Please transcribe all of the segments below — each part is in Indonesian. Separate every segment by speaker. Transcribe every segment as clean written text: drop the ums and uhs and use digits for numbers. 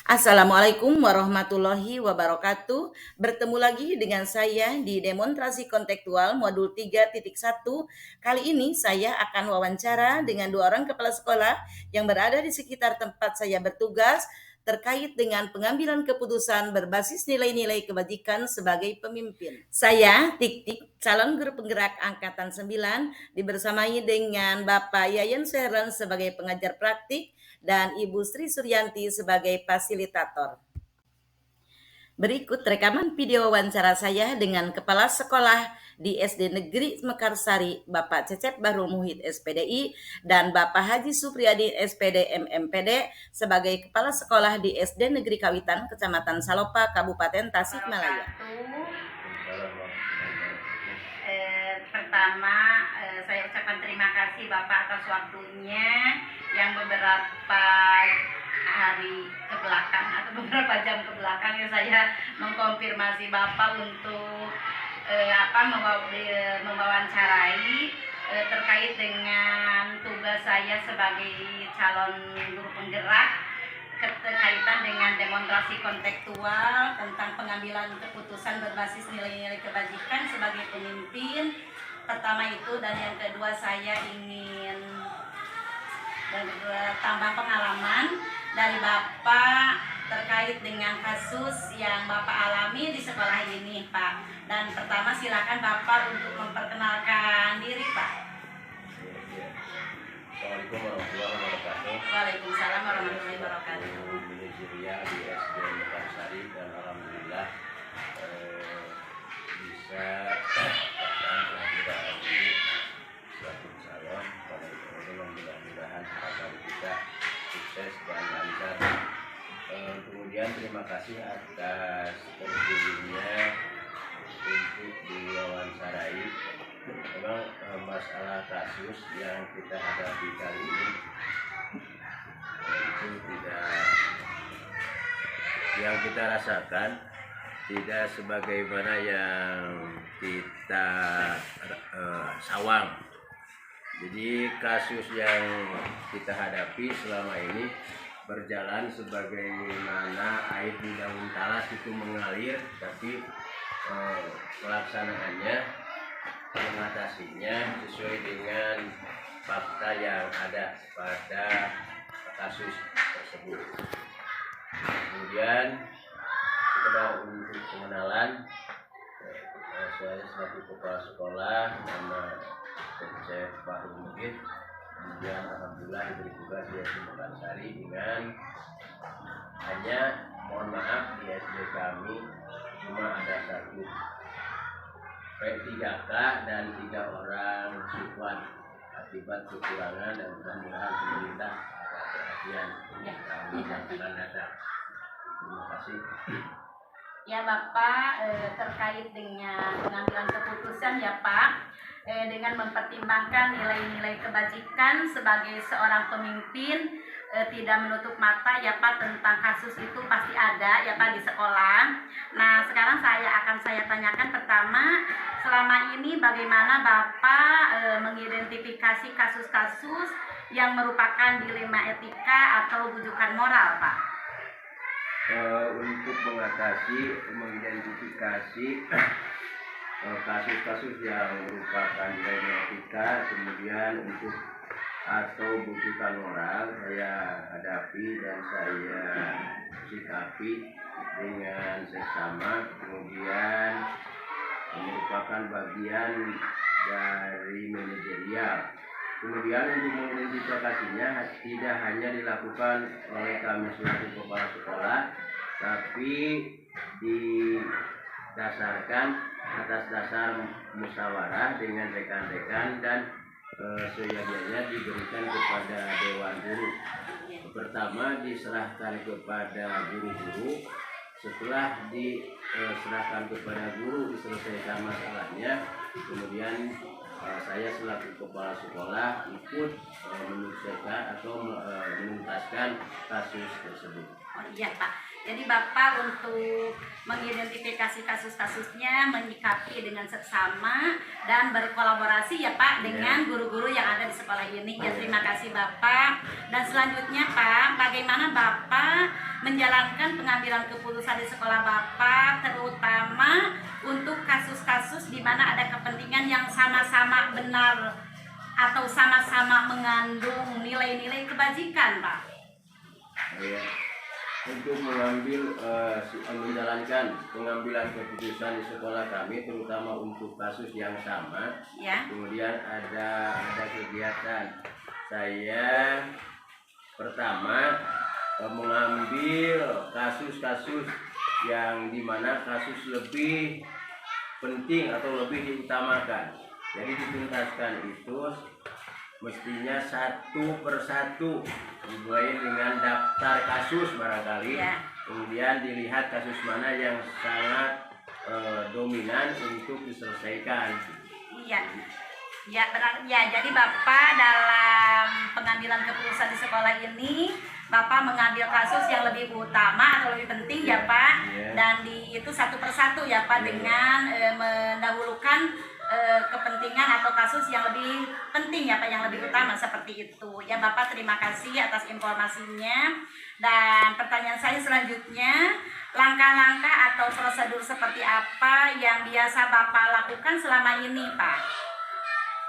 Speaker 1: Assalamualaikum warahmatullahi wabarakatuh. Bertemu lagi dengan saya di demonstrasi kontekstual modul 3.1. Kali ini saya akan wawancara dengan dua orang kepala sekolah yang berada di sekitar tempat saya bertugas terkait dengan pengambilan keputusan berbasis nilai-nilai kebajikan sebagai pemimpin. Saya Tik-Tik, calon guru penggerak angkatan 9, dibersamai dengan Bapak Yayan Seren sebagai pengajar praktik dan Ibu Sri Suryanti sebagai fasilitator. Berikut rekaman video wawancara saya dengan Kepala Sekolah di SD Negeri Mekarsari, Bapak Cecep Bahrul Muhid SPDI, dan Bapak Haji Supriyadi SPD MMPD sebagai Kepala Sekolah di SD Negeri Kawitan, Kecamatan Salopa, Kabupaten Tasikmalaya. Pertama, saya ucapkan terima kasih Bapak atas waktunya yang beberapa hari ke belakang atau beberapa jam ke belakang ya saya mengkonfirmasi Bapak untuk mewawancarai terkait dengan tugas saya sebagai calon guru penggerak berkaitan dengan demonstrasi kontekstual tentang pengambilan keputusan berbasis nilai-nilai kebajikan sebagai pemimpin. Pertama itu, dan yang kedua saya ingin tambah pengalaman dari Bapak terkait dengan kasus yang Bapak alami di sekolah ini, Pak. Dan pertama silakan Bapak untuk memperkenalkan diri, Pak.
Speaker 2: Assalamualaikum warahmatullahi wabarakatuh.
Speaker 1: Waalaikumsalam warahmatullahi wabarakatuh.
Speaker 2: Manajerial di SD Mekarsari, dan alhamdulillah bisa kehadiran ini selaku calon pada dengan mudah-mudahan harapan kita sukses dan lancar. Kemudian terima kasih atas terpilihnya untuk diwawancarai. Memang masalah kasus yang kita hadapi kali ini itu yang kita rasakan tidak sebagaimana yang kita sawang. Jadi kasus yang kita hadapi selama ini berjalan sebagaimana air di daun talas itu mengalir, tapi pelaksanaannya, mengatasinya sesuai dengan fakta yang ada pada kasus tersebut. Kemudian sekedar untuk pengenalan, saya selaku kepala sekolah nama Cecep Bahrul Muhid. Kemudian alhamdulillah diberi tugas di SD Mekarsari dengan hanya mohon maaf di SD kami cuma ada satu P3K dan 3 orang siswa akibat kekurangan, dan mudah-mudahan pemerintah ada perhatian kami yang akan datang. Terima kasih.
Speaker 1: Ya Bapak, terkait dengan pengambilan keputusan ya Pak, dengan mempertimbangkan nilai-nilai kebajikan sebagai seorang pemimpin, tidak menutup mata ya Pak tentang kasus itu pasti ada ya Pak di sekolah. Nah sekarang saya tanyakan pertama, selama ini bagaimana Bapak mengidentifikasi kasus-kasus yang merupakan dilema etika atau bujukan moral Pak?
Speaker 2: Untuk mengidentifikasi kasus-kasus yang merupakan dilema etika, kemudian untuk atau bujukan moral, saya hadapi dan saya sikapi dengan seksama. Kemudian merupakan bagian dari manajerial. Kemudian untuk mengidentifikasinya tidak hanya dilakukan oleh kami selaku kepala sekolah, tapi didasarkan atas dasar musyawarah dengan rekan-rekan dan seyogyanya diberikan kepada Dewan Guru. Pertama diserahkan kepada guru-guru, setelah diserahkan kepada guru diselesaikan masalahnya, kemudian saya selaku kepala sekolah ikut menyelesaikan atau menuntaskan kasus tersebut.
Speaker 1: Oh iya Pak, jadi Bapak untuk mengidentifikasi kasus-kasusnya menyikapi dengan seksama dan berkolaborasi ya Pak dengan guru-guru yang ada di sekolah ini. Ya terima kasih Bapak. Dan selanjutnya Pak, bagaimana Bapak menjalankan pengambilan keputusan di sekolah Bapak, terutama untuk kasus-kasus di mana ada kepentingan yang sama-sama benar atau sama-sama mengandung nilai-nilai kebajikan, Pak?
Speaker 2: Ya, untuk menjalankan pengambilan keputusan di sekolah kami, terutama untuk kasus yang sama,
Speaker 1: Ya.
Speaker 2: kemudian ada kegiatan. Saya pertama mengambil kasus-kasus yang dimana kasus lebih penting atau lebih diutamakan. Jadi dituntaskan itu mestinya satu persatu, dimulai dengan daftar kasus barangkali, kemudian dilihat kasus mana yang sangat dominan untuk diselesaikan.
Speaker 1: Iya. Ya, berarti ya, jadi Bapak dalam pengambilan keputusan di sekolah ini Bapak mengambil kasus yang lebih utama atau lebih penting ya Pak, dan itu satu persatu ya Pak, dengan mendahulukan kepentingan atau kasus yang lebih penting ya Pak, yang lebih utama seperti itu ya. Bapak terima kasih atas informasinya. Dan pertanyaan saya selanjutnya, langkah-langkah atau prosedur seperti apa yang biasa Bapak lakukan selama ini Pak?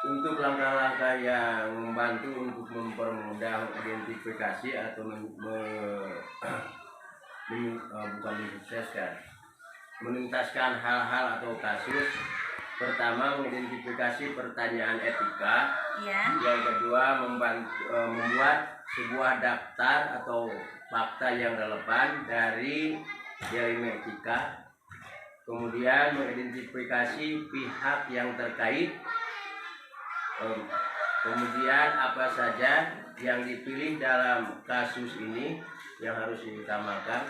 Speaker 2: Untuk langkah-langkah yang membantu untuk mempermudah identifikasi atau menuntaskan hal-hal atau kasus, pertama mengidentifikasi pertanyaan etika, yang kedua membuat sebuah daftar atau fakta yang relevan dari ilmu etika, kemudian mengidentifikasi pihak yang terkait, kemudian apa saja yang dipilih dalam kasus ini yang harus diutamakan,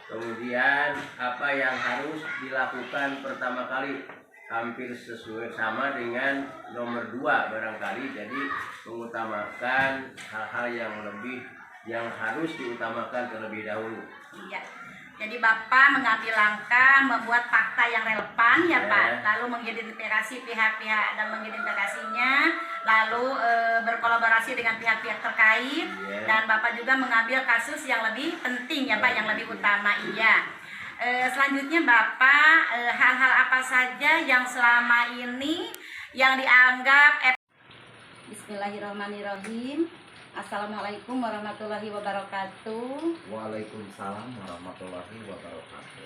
Speaker 2: kemudian apa yang harus dilakukan pertama kali, hampir sesuai sama dengan nomor 2 barangkali. Jadi mengutamakan hal-hal yang harus diutamakan terlebih dahulu.
Speaker 1: Iya. Jadi Bapak mengambil langkah membuat fakta yang relevan ya Pak, lalu mengidentifikasi pihak-pihak dan mengidentifikasinya, lalu berkolaborasi dengan pihak-pihak terkait, dan Bapak juga mengambil kasus yang lebih penting ya Pak, yang lebih utama. Iya. Selanjutnya Bapak, hal-hal apa saja yang selama ini yang dianggap Bismillahirrahmanirrahim. Assalamualaikum warahmatullahi wabarakatuh.
Speaker 3: Waalaikumsalam warahmatullahi wabarakatuh.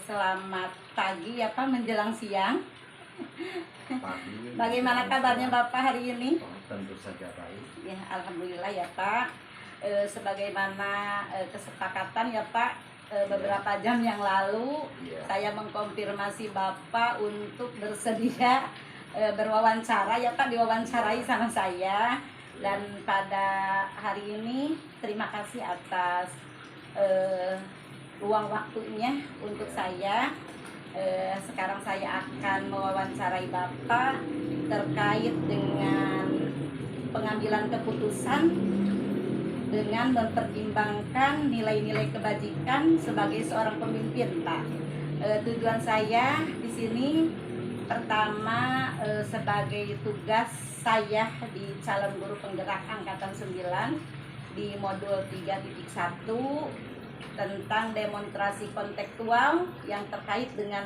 Speaker 1: Selamat pagi ya Pak, menjelang siang.
Speaker 3: Pagi.
Speaker 1: Bagaimana kabarnya Bapak hari ini?
Speaker 3: Tentu saja baik.
Speaker 1: Ya, alhamdulillah ya Pak. Sebagaimana kesepakatan ya Pak, beberapa jam yang lalu saya mengkonfirmasi Bapak untuk bersedia berwawancara ya Pak, diwawancarai sama saya. Dan pada hari ini terima kasih atas ruang waktunya untuk saya. Sekarang saya akan mewawancarai Bapak terkait dengan pengambilan keputusan dengan mempertimbangkan nilai-nilai kebajikan sebagai seorang pemimpin, Pak. Tujuan saya di sini pertama sebagai tugas saya di calon guru penggerak angkatan 9 di modul 3.1 tentang demonstrasi kontekstual yang terkait dengan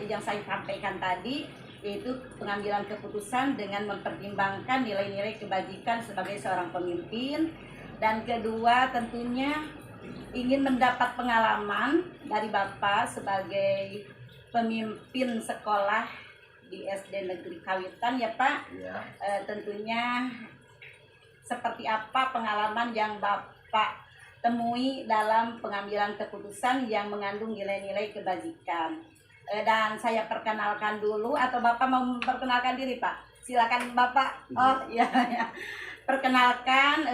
Speaker 1: yang saya sampaikan tadi, yaitu pengambilan keputusan dengan mempertimbangkan nilai-nilai kebajikan sebagai seorang pemimpin. Dan kedua tentunya ingin mendapat pengalaman dari Bapak sebagai pemimpin sekolah di SD Negeri Kawitan ya Pak. Tentunya seperti apa pengalaman yang Bapak temui dalam pengambilan keputusan yang mengandung nilai-nilai kebajikan. Dan saya perkenalkan dulu, atau Bapak mau memperkenalkan diri Pak? Silakan Bapak. Oh ya, ya. Perkenalkan,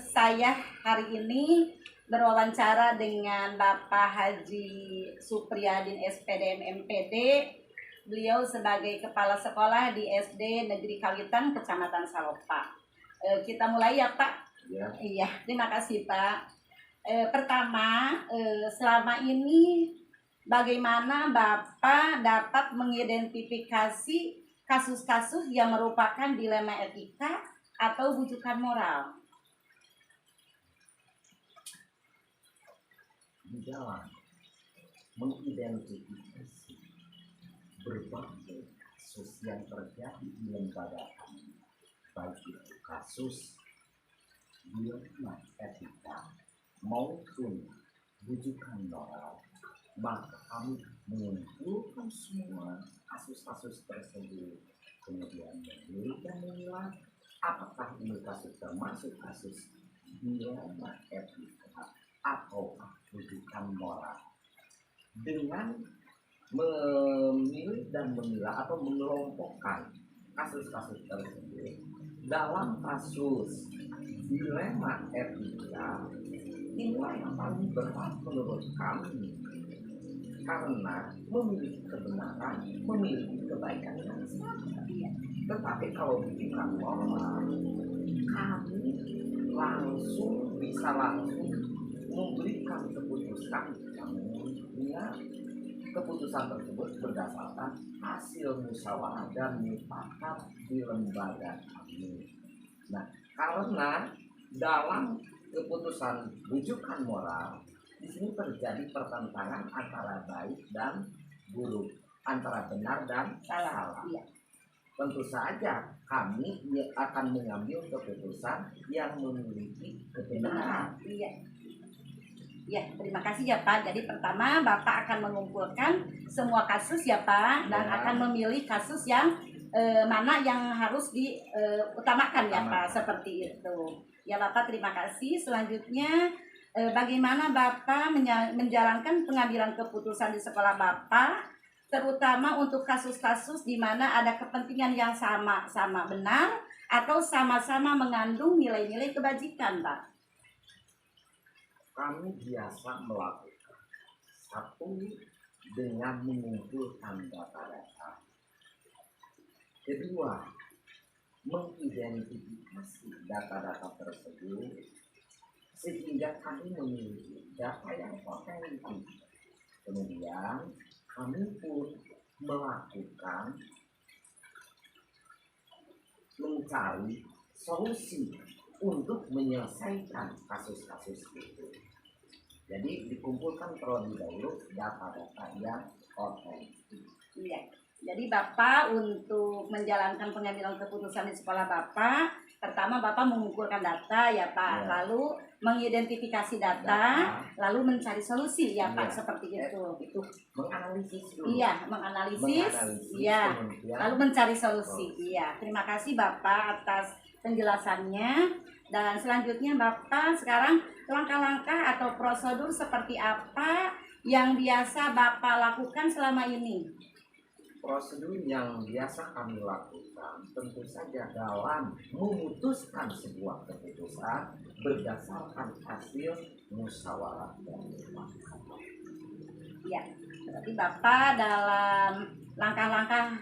Speaker 1: saya hari ini berwawancara dengan Bapak Haji Supriyadin SPDM MPD. Beliau sebagai kepala sekolah di SD Negeri Kawitan, Kecamatan Salopa. Kita mulai ya Pak. Iya, terima kasih Pak. Pertama, selama ini bagaimana Bapak dapat mengidentifikasi kasus-kasus yang merupakan dilema etika atau bujukan moral?
Speaker 3: di dalam mengidentifikasi berbagai kasus yang terjadi di lembaga kami, baik itu kasus dilema etika maupun rujukan moral, maka kami mengumpulkan semua kasus-kasus tersebut, kemudian memilih dan memilah apakah ini kasus termasuk kasus dilema etika atau rujukan moral, dengan memilih dan memilah atau mengelompokkan kasus-kasus tersebut. Dalam kasus dilema etika, inilah yang paling berat menurut kami, karena memiliki kebenaran, memiliki kebaikan yang sama. Tetapi kalau bukan moral, kami bisa langsung memberikan keputusan, namun keputusan tersebut berdasarkan hasil musyawarah dan mufakat di lembaga kami. Nah, karena dalam keputusan rujukan moral, di sini terjadi pertentangan antara baik dan buruk, antara benar dan salah. Tentu saja kami akan mengambil keputusan yang memiliki kebenaran.
Speaker 1: Ya, terima kasih ya Pak. Jadi pertama Bapak akan mengumpulkan semua kasus ya Pak, dan akan memilih kasus yang mana yang harus diutamakan ya Pak, seperti itu. Ya Bapak, terima kasih. Selanjutnya bagaimana Bapak menjalankan pengambilan keputusan di sekolah Bapak, terutama untuk kasus-kasus di mana ada kepentingan yang sama-sama benar atau sama-sama mengandung nilai-nilai kebajikan, Pak?
Speaker 3: Kami biasa melakukan satu, dengan mengumpulkan data-data. Kedua, mengidentifikasi data-data tersebut sehingga kami memiliki data yang otentik. Kemudian kami pun melakukan mencari solusi untuk menyelesaikan kasus-kasus itu. Jadi dikumpulkan terlebih dahulu data-data yang otentik.
Speaker 1: Iya. Jadi Bapak untuk menjalankan pengambilan keputusan di sekolah Bapak, pertama Bapak mengumpulkan data ya Pak, lalu mengidentifikasi data, lalu mencari solusi ya Pak, seperti itu.
Speaker 3: Itu menganalisis dulu.
Speaker 1: Iya, menganalisis, iya, lalu mencari solusi. Iya, terima kasih Bapak atas penjelasannya. Dan selanjutnya Bapak, sekarang langkah-langkah atau prosedur seperti apa yang biasa Bapak lakukan selama ini?
Speaker 3: Prosedur yang biasa kami lakukan tentu saja dalam memutuskan sebuah keputusan berdasarkan hasil musyawarah dan mufakat.
Speaker 1: Ya, berarti Bapak dalam langkah-langkah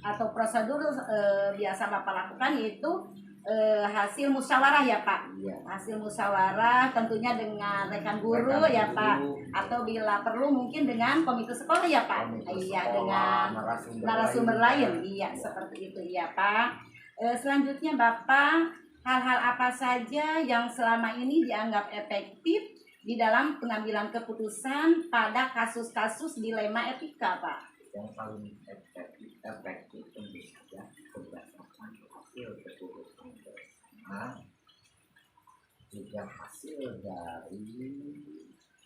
Speaker 1: atau prosedur biasa Bapak lakukan yaitu hasil musyawarah ya Pak.
Speaker 3: Ya.
Speaker 1: Hasil musyawarah tentunya dengan rekan guru ya Pak, atau bila perlu mungkin dengan komite sekolah ya Pak. Iya, dengan narasumber lain. Iya, seperti itu ya Pak. Selanjutnya Bapak, hal-hal apa saja yang selama ini dianggap efektif di dalam pengambilan keputusan pada kasus-kasus dilema etika Pak?
Speaker 3: Yang paling efektif tentu saja berdasarkan hasil keputusan bersama, juga hasil dari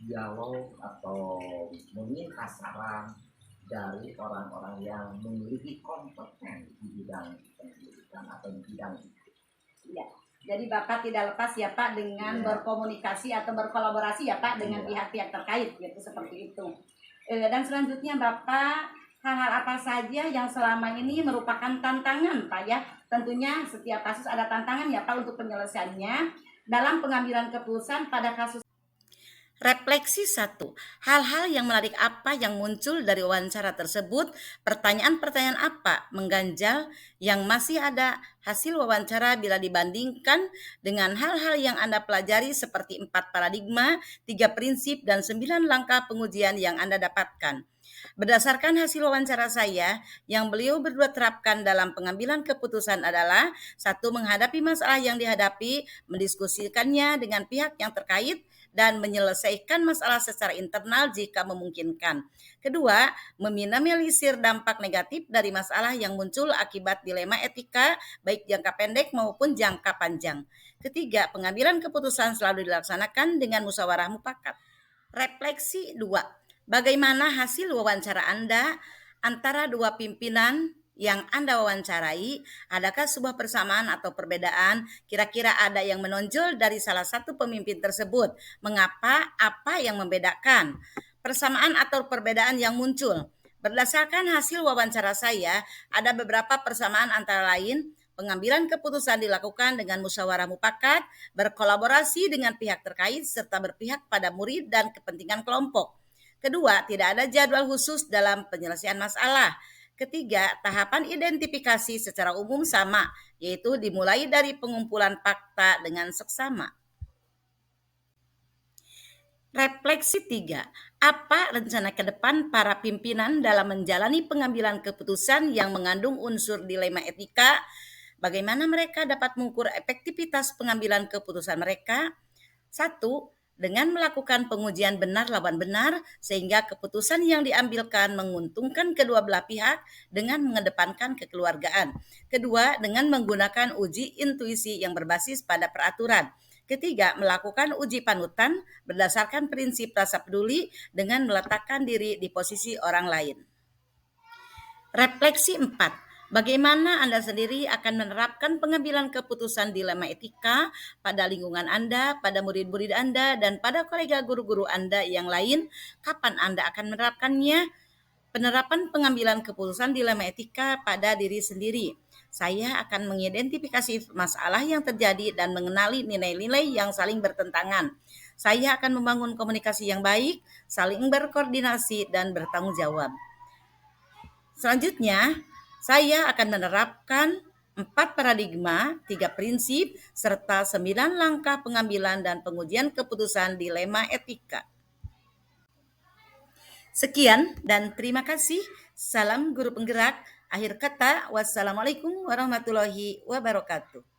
Speaker 3: dialog atau meminta saran dari orang-orang yang memiliki kompeten di bidang pendidikan atau di bidang itu.
Speaker 1: Ya, jadi Bapak tidak lepas ya Pak dengan berkomunikasi atau berkolaborasi ya Pak dengan pihak-pihak terkait, gitu seperti itu. Dan selanjutnya Bapak, hal-hal apa saja yang selama ini merupakan tantangan Pak ya? Tentunya setiap kasus ada tantangan ya Pak untuk penyelesaiannya dalam pengambilan keputusan pada kasus. Refleksi 1. Hal-hal yang menarik apa yang muncul dari wawancara tersebut? Pertanyaan-pertanyaan apa mengganjal yang masih ada hasil wawancara bila dibandingkan dengan hal-hal yang Anda pelajari seperti 4 paradigma, 3 prinsip, dan 9 langkah pengujian yang Anda dapatkan? Berdasarkan hasil wawancara saya, yang beliau berdua terapkan dalam pengambilan keputusan adalah 1. Menghadapi masalah yang dihadapi, mendiskusikannya dengan pihak yang terkait, dan menyelesaikan masalah secara internal jika memungkinkan. Kedua, meminimalisir dampak negatif dari masalah yang muncul akibat dilema etika, baik jangka pendek maupun jangka panjang. Ketiga, pengambilan keputusan selalu dilaksanakan dengan musyawarah mufakat. Refleksi 2. Bagaimana hasil wawancara Anda antara dua pimpinan yang Anda wawancarai? Adakah sebuah persamaan atau perbedaan? Kira-kira ada yang menonjol dari salah satu pemimpin tersebut? Mengapa? Apa yang membedakan? Persamaan atau perbedaan yang muncul. Berdasarkan hasil wawancara saya, ada beberapa persamaan antara lain pengambilan keputusan dilakukan dengan musyawarah mufakat, berkolaborasi dengan pihak terkait, serta berpihak pada murid dan kepentingan kelompok. Kedua, tidak ada jadwal khusus dalam penyelesaian masalah. Ketiga, tahapan identifikasi secara umum sama, yaitu dimulai dari pengumpulan fakta dengan seksama. Refleksi 3. Apa rencana ke depan para pimpinan dalam menjalani pengambilan keputusan yang mengandung unsur dilema etika? Bagaimana mereka dapat mengukur efektivitas pengambilan keputusan mereka? 1. Dengan melakukan pengujian benar lawan benar sehingga keputusan yang diambilkan menguntungkan kedua belah pihak dengan mengedepankan kekeluargaan. Kedua, dengan menggunakan uji intuisi yang berbasis pada peraturan. Ketiga, melakukan uji panutan berdasarkan prinsip rasa peduli dengan meletakkan diri di posisi orang lain. Refleksi 4. Bagaimana Anda sendiri akan menerapkan pengambilan keputusan dilema etika pada lingkungan Anda, pada murid-murid Anda, dan pada kolega guru-guru Anda yang lain? Kapan Anda akan menerapkannya? Penerapan pengambilan keputusan dilema etika pada diri sendiri. Saya akan mengidentifikasi masalah yang terjadi dan mengenali nilai-nilai yang saling bertentangan. Saya akan membangun komunikasi yang baik, saling berkoordinasi, dan bertanggung jawab. Selanjutnya, saya akan menerapkan 4 paradigma, 3 prinsip, serta 9 langkah pengambilan dan pengujian keputusan dilema etika. Sekian dan terima kasih. Salam guru penggerak. Akhir kata, wassalamualaikum warahmatullahi wabarakatuh.